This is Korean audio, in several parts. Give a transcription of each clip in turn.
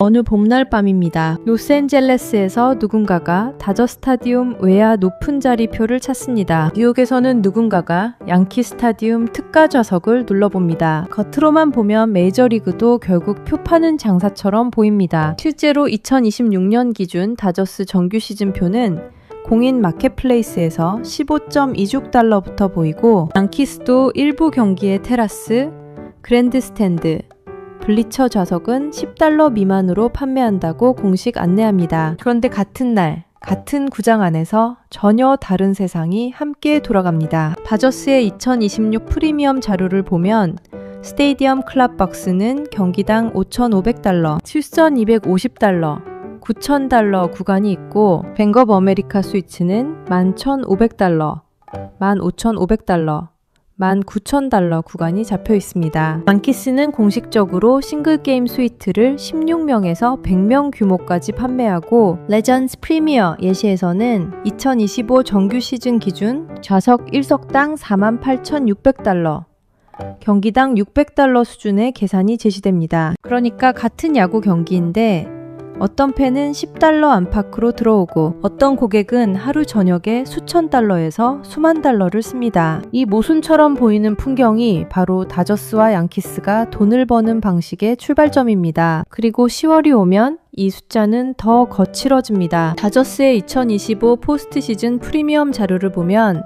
어느 봄날 밤입니다. 로스앤젤레스에서 누군가가 다저 스타디움 외야 높은 자리표를 찾습니다. 뉴욕에서는 누군가가 양키 스타디움 특가 좌석을 눌러봅니다. 겉으로만 보면 메이저리그도 결국 표 파는 장사처럼 보입니다. 실제로 2026년 기준 다저스 정규 시즌표는 공인 마켓플레이스에서 15.26달러부터 보이고 양키스도 일부 경기의 테라스, 그랜드 스탠드, 블리처 좌석은 10달러 미만으로 판매한다고 공식 안내합니다. 그런데 같은 날, 같은 구장 안에서 전혀 다른 세상이 함께 돌아갑니다. 다저스의 2026 프리미엄 자료를 보면 스테디엄 클럽 박스는 경기당 5,500달러, 7,250달러, 9,000달러 구간이 있고 뱅크 오브 아메리카 스위츠는 11,500달러, 15,500달러, 19,000달러 구간이 잡혀 있습니다. 양키스는 공식적으로 싱글게임 스위트를 16명에서 100명 규모까지 판매하고 레전드 프리미어 예시에서는 2025 정규 시즌 기준 좌석 1석당 48,600달러, 경기당 600달러 수준의 계산이 제시됩니다. 그러니까 같은 야구 경기인데 어떤 팬은 10달러 안팎으로 들어오고 어떤 고객은 하루 저녁에 수천 달러에서 수만 달러를 씁니다. 이 모순처럼 보이는 풍경이 바로 다저스와 양키스가 돈을 버는 방식의 출발점입니다. 그리고 10월이 오면 이 숫자는 더 거칠어집니다. 다저스의 2025 포스트 시즌 프리미엄 자료를 보면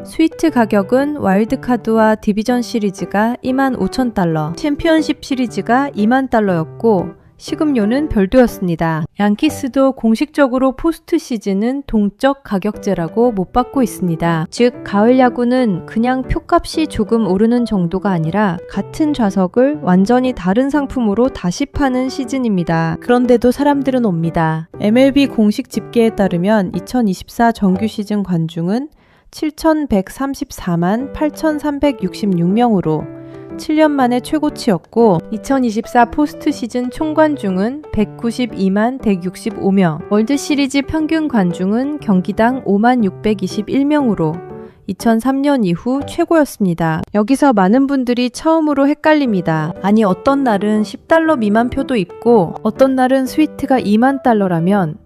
스위트 가격은 와일드카드와 디비전 시리즈가 25,000달러, 챔피언십 시리즈가 20,000달러였고 시급료는 별도였습니다. 양키스도 공식적으로 포스트 시즌은 동적 가격제라고 못 받고 있습니다. 즉 가을 야구는 그냥 표값이 조금 오르는 정도가 아니라 같은 좌석을 완전히 다른 상품으로 다시 파는 시즌입니다. 그런데도 사람들은 옵니다. MLB 공식 집계에 따르면 2024 정규 시즌 관중은 7,134만 8,366명으로 7년 만에 최고치였고 2024 포스트 시즌 총 관중은 192만 165명, 월드 시리즈 평균 관중은 경기당 5만 621명으로 2003년 이후 최고였습니다. 여기서 많은 분들이 처음으로 헷갈립니다. 아니 어떤 날은 10달러 미만 표도 있고 어떤 날은 스위트가 2만 달러라면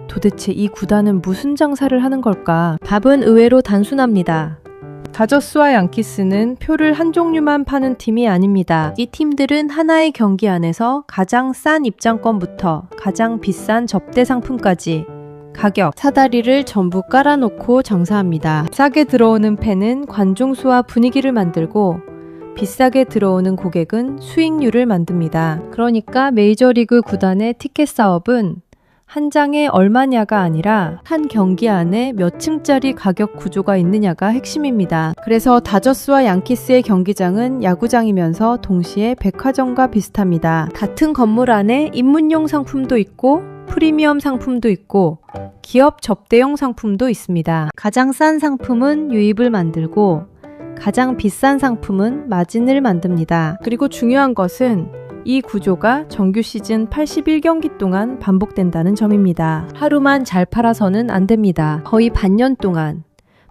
도대체 이 구단은 무슨 장사를 하는 걸까? 답은 의외로 단순합니다. 다저스와 양키스는 표를 한 종류만 파는 팀이 아닙니다. 이 팀들은 하나의 경기 안에서 가장 싼 입장권부터 가장 비싼 접대 상품까지 가격, 사다리를 전부 깔아놓고 장사합니다. 싸게 들어오는 팬은 관중 수와 분위기를 만들고 비싸게 들어오는 고객은 수익률을 만듭니다. 그러니까 메이저리그 구단의 티켓 사업은 한 장에 얼마냐가 아니라 한 경기 안에 몇 층짜리 가격 구조가 있느냐가 핵심입니다. 그래서 다저스와 양키스의 경기장은 야구장이면서 동시에 백화점과 비슷합니다. 같은 건물 안에 입문용 상품도 있고 프리미엄 상품도 있고 기업 접대용 상품도 있습니다. 가장 싼 상품은 유입을 만들고 가장 비싼 상품은 마진을 만듭니다. 그리고 중요한 것은 이 구조가 정규 시즌 81경기 동안 반복된다는 점입니다. 하루만 잘 팔아서는 안 됩니다. 거의 반년 동안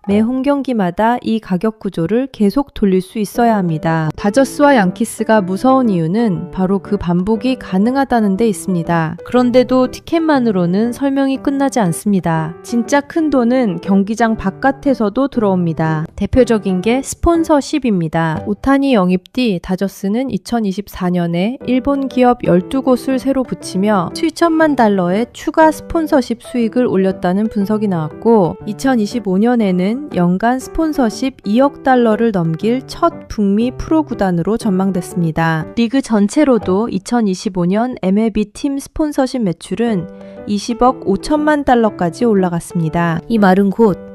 매 홈경기마다 이 가격 구조를 계속 돌릴 수 있어야 합니다. 다저스와 양키스가 무서운 이유는 바로 그 반복이 가능하다는 데 있습니다. 그런데도 티켓만으로는 설명이 끝나지 않습니다. 진짜 큰 돈은 경기장 바깥에서도 들어옵니다. 대표적인 게 스폰서십입니다. 오타니 영입 뒤 다저스는 2024년에 일본 기업 12곳을 새로 붙이며 7천만 달러의 추가 스폰서십 수익을 올렸다는 분석이 나왔고 2025년에는 연간 스폰서십 2억 달러를 넘길 첫 북미 프로구단으로 전망됐습니다. 리그 전체로도 2025년 MLB 팀 스폰서십 매출은 20억 5천만 달러까지 올라갔습니다. 이 말은 곧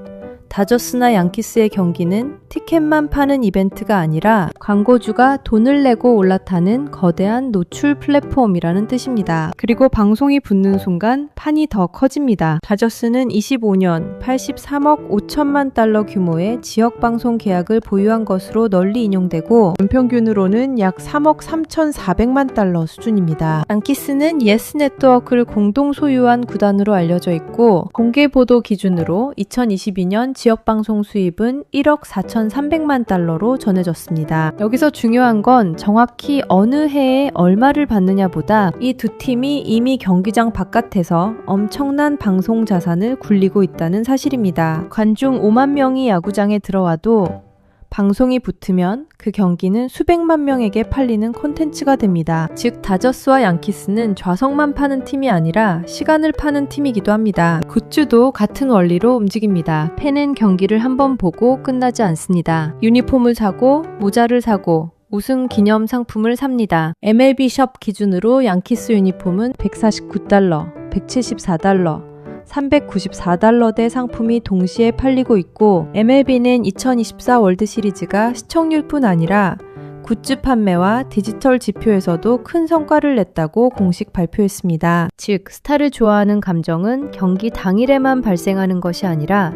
다저스나 양키스의 경기는 티켓만 파는 이벤트가 아니라 광고주가 돈을 내고 올라타는 거대한 노출 플랫폼이라는 뜻입니다. 그리고 방송이 붙는 순간 판이 더 커집니다. 다저스는 25년 83억 5천만 달러 규모의 지역방송 계약을 보유한 것으로 널리 인용되고 연평균으로는 약 3억 3,400만 달러 수준입니다. 양키스는 예스 네트워크를 공동 소유한 구단으로 알려져 있고 공개 보도 기준으로 2022년 지역방송 수입은 1억 4,300만 달러로 전해졌습니다. 여기서 중요한 건 정확히 어느 해에 얼마를 받느냐보다 이 두 팀이 이미 경기장 바깥에서 엄청난 방송 자산을 굴리고 있다는 사실입니다. 관중 5만 명이 야구장에 들어와도 방송이 붙으면 그 경기는 수백만 명에게 팔리는 콘텐츠가 됩니다. 즉 다저스와 양키스는 좌석만 파는 팀이 아니라 시간을 파는 팀이기도 합니다. 굿즈도 같은 원리로 움직입니다. 팬은 경기를 한번 보고 끝나지 않습니다. 유니폼을 사고 모자를 사고 우승 기념 상품을 삽니다. MLB 숍 기준으로 양키스 유니폼은 $149, $174, $394대 상품이 동시에 팔리고 있고 MLB는 2024 월드 시리즈가 시청률뿐 아니라 굿즈 판매와 디지털 지표에서도 큰 성과를 냈다고 공식 발표했습니다. 즉, 스타를 좋아하는 감정은 경기 당일에만 발생하는 것이 아니라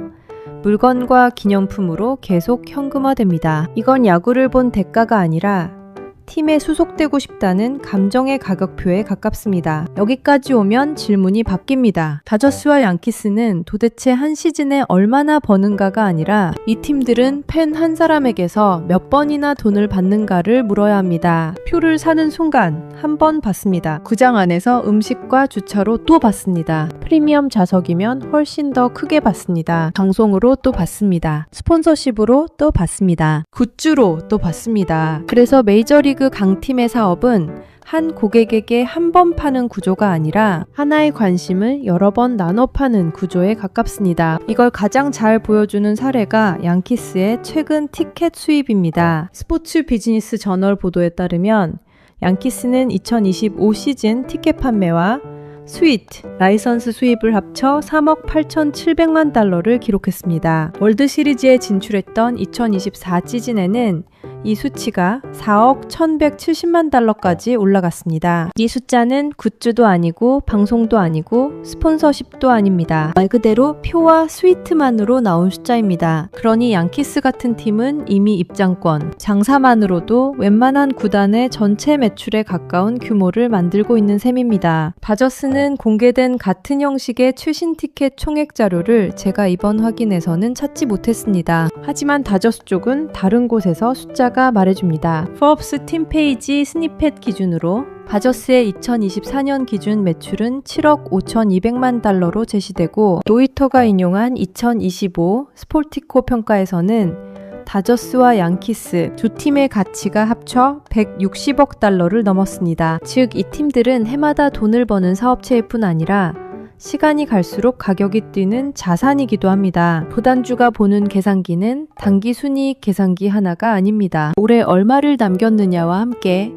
물건과 기념품으로 계속 현금화됩니다. 이건 야구를 본 대가가 아니라 팀에 수속되고 싶다는 감정의 가격표에 가깝습니다. 여기까지 오면 질문이 바뀝니다. 다저스와 양키스는 도대체 한 시즌에 얼마나 버는가가 아니라 이 팀들은 팬 한 사람에게서 몇 번이나 돈을 받는가를 물어야 합니다. 표를 사는 순간 한 번 받습니다. 구장 안에서 음식과 주차로 또 받습니다. 프리미엄 좌석이면 훨씬 더 크게 받습니다. 방송으로 또 받습니다. 스폰서십으로 또 받습니다. 굿즈로 또 받습니다. 그래서 메이저리그 강팀의 사업은 한 고객에게 한 번 파는 구조가 아니라 하나의 관심을 여러 번 나눠 파는 구조에 가깝습니다. 이걸 가장 잘 보여주는 사례가 양키스의 최근 티켓 수입입니다. 스포츠 비즈니스 저널 보도에 따르면 양키스는 2025 시즌 티켓 판매와 스위트, 라이선스 수입을 합쳐 3억 8,700만 달러를 기록했습니다. 월드 시리즈에 진출했던 2024 시즌에는 이 수치가 4억 1,170만 달러까지 올라갔습니다. 이 숫자는 굿즈도 아니고 방송도 아니고 스폰서십도 아닙니다. 말 그대로 표와 스위트만으로 나온 숫자입니다. 그러니 양키스 같은 팀은 이미 입장권, 장사만으로도 웬만한 구단의 전체 매출에 가까운 규모를 만들고 있는 셈입니다. 다저스는 공개된 같은 형식의 최신 티켓 총액 자료를 제가 이번 확인에서는 찾지 못했습니다. 하지만 다저스 쪽은 다른 곳에서 숫자가 말해줍니다. 포브스 팀 페이지 스니펫 기준으로 다저스의 2024년 기준 매출은 7억 5,200만 달러로 제시되고 로이터가 인용한 2025 스포티코 평가에서는 다저스와 양키스 두 팀의 가치가 합쳐 160억 달러를 넘었습니다. 즉, 이 팀들은 해마다 돈을 버는 사업체일 뿐 아니라 시간이 갈수록 가격이 뛰는 자산이기도 합니다. 구단주가 보는 계산기는 단기 순이익 계산기 하나가 아닙니다. 올해 얼마를 남겼느냐와 함께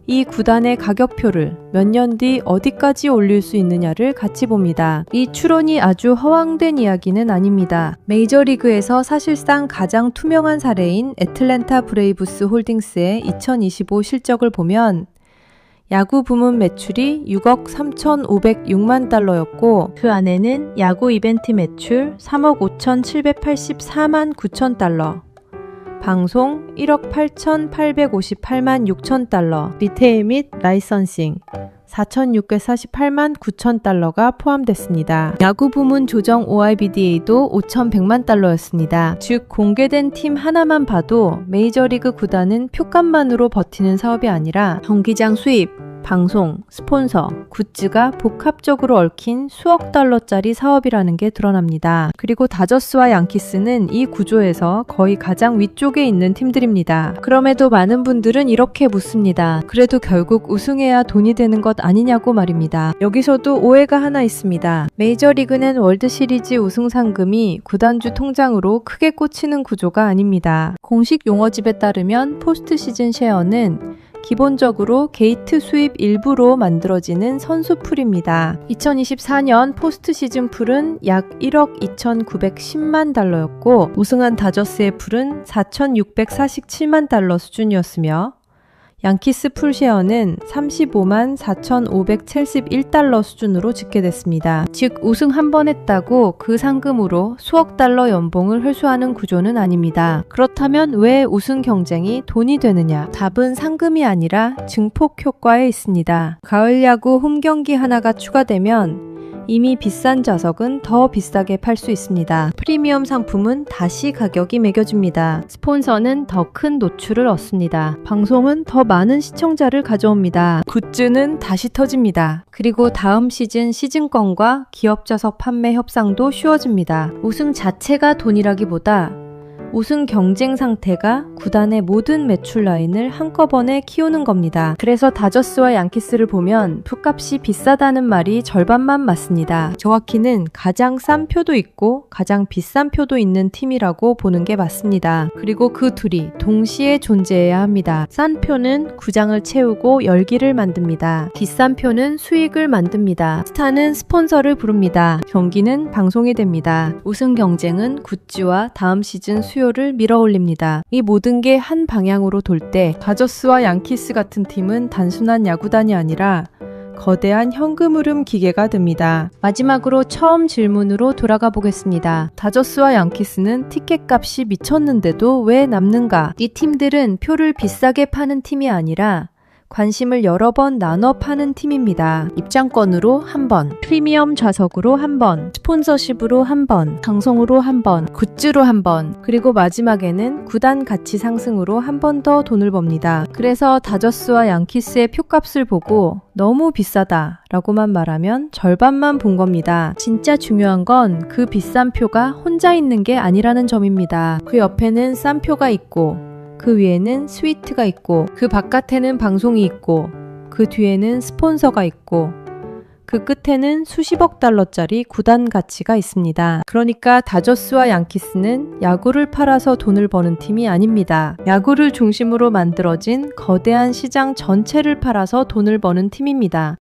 이 구단의 가격표를 몇 년 뒤 어디까지 올릴 수 있느냐를 같이 봅니다. 이 추론이 아주 허황된 이야기는 아닙니다. 메이저리그에서 사실상 가장 투명한 사례인 애틀랜타 브레이브스 홀딩스의 2025 실적을 보면 야구 부문 매출이 6억 3,506만 달러였고 그 안에는 야구 이벤트 매출 3억 5,784만 9천 달러, 방송 1억 8,858만 6천 달러, 리테일 및 라이선싱 4,648만 9천 달러가 포함됐습니다. 야구 부문 조정 OIBDA도 5,100만 달러였습니다. 즉 공개된 팀 하나만 봐도 메이저리그 구단은 표값만으로 버티는 사업이 아니라 경기장 수입, 방송, 스폰서, 굿즈가 복합적으로 얽힌 수억 달러짜리 사업이라는 게 드러납니다. 그리고 다저스와 양키스는 이 구조에서 거의 가장 위쪽에 있는 팀들입니다. 그럼에도 많은 분들은 이렇게 묻습니다. 그래도 결국 우승해야 돈이 되는 것 아니냐고 말입니다. 여기서도 오해가 하나 있습니다. 메이저리그는 월드시리즈 우승 상금이 구단주 통장으로 크게 꽂히는 구조가 아닙니다. 공식 용어집에 따르면 포스트 시즌 쉐어는 기본적으로 게이트 수입 일부로 만들어지는 선수풀입니다. 2024년 포스트 시즌 풀은 약 1억 2,910만 달러였고 우승한 다저스의 풀은 4,647만 달러 수준이었으며 양키스 풀 쉐어는 35만 4,571달러 수준으로 집계됐습니다. 즉 우승 한 번 했다고 그 상금으로 수억 달러 연봉을 회수하는 구조는 아닙니다. 그렇다면 왜 우승 경쟁이 돈이 되느냐? 답은 상금이 아니라 증폭 효과에 있습니다. 가을 야구 홈 경기 하나가 추가되면 이미 비싼 좌석은 더 비싸게 팔 수 있습니다. 프리미엄 상품은 다시 가격이 매겨집니다. 스폰서는 더 큰 노출을 얻습니다. 방송은 더 많은 시청자를 가져옵니다. 굿즈는 다시 터집니다. 그리고 다음 시즌권과 기업 좌석 판매 협상도 쉬워집니다. 우승 자체가 돈이라기보다 우승 경쟁 상태가 구단의 모든 매출 라인을 한꺼번에 키우는 겁니다. 그래서 다저스와 양키스를 보면 표값이 비싸다는 말이 절반만 맞습니다. 정확히는 가장 싼 표도 있고 가장 비싼 표도 있는 팀이라고 보는 게 맞습니다. 그리고 그 둘이 동시에 존재해야 합니다. 싼 표는 구장을 채우고 열기를 만듭니다. 비싼 표는 수익을 만듭니다. 스타는 스폰서를 부릅니다. 경기는 방송이 됩니다. 우승 경쟁은 굿즈와 다음 시즌 수요를 밀어올립니다. 이 모든 게 한 방향으로 돌 때 다저스와 양키스 같은 팀은 단순한 야구단이 아니라 거대한 현금 흐름 기계가 됩니다. 마지막으로 처음 질문으로 돌아가 보겠습니다. 다저스와 양키스는 티켓 값이 미쳤는데도 왜 남는가? 이 팀들은 표를 비싸게 파는 팀이 아니라 관심을 여러 번 나눠 파는 팀입니다. 입장권으로 한 번, 프리미엄 좌석으로 한 번, 스폰서십으로 한 번, 방송으로 한 번, 굿즈로 한 번, 그리고 마지막에는 구단 가치 상승으로 한 번 더 돈을 법니다. 그래서 다저스와 양키스의 표값을 보고 너무 비싸다 라고만 말하면 절반만 본 겁니다. 진짜 중요한 건 그 비싼 표가 혼자 있는 게 아니라는 점입니다. 그 옆에는 싼 표가 있고 그 위에는 스위트가 있고 그 바깥에는 방송이 있고 그 뒤에는 스폰서가 있고 그 끝에는 수십억 달러짜리 구단 가치가 있습니다. 그러니까 다저스와 양키스는 야구를 팔아서 돈을 버는 팀이 아닙니다. 야구를 중심으로 만들어진 거대한 시장 전체를 팔아서 돈을 버는 팀입니다.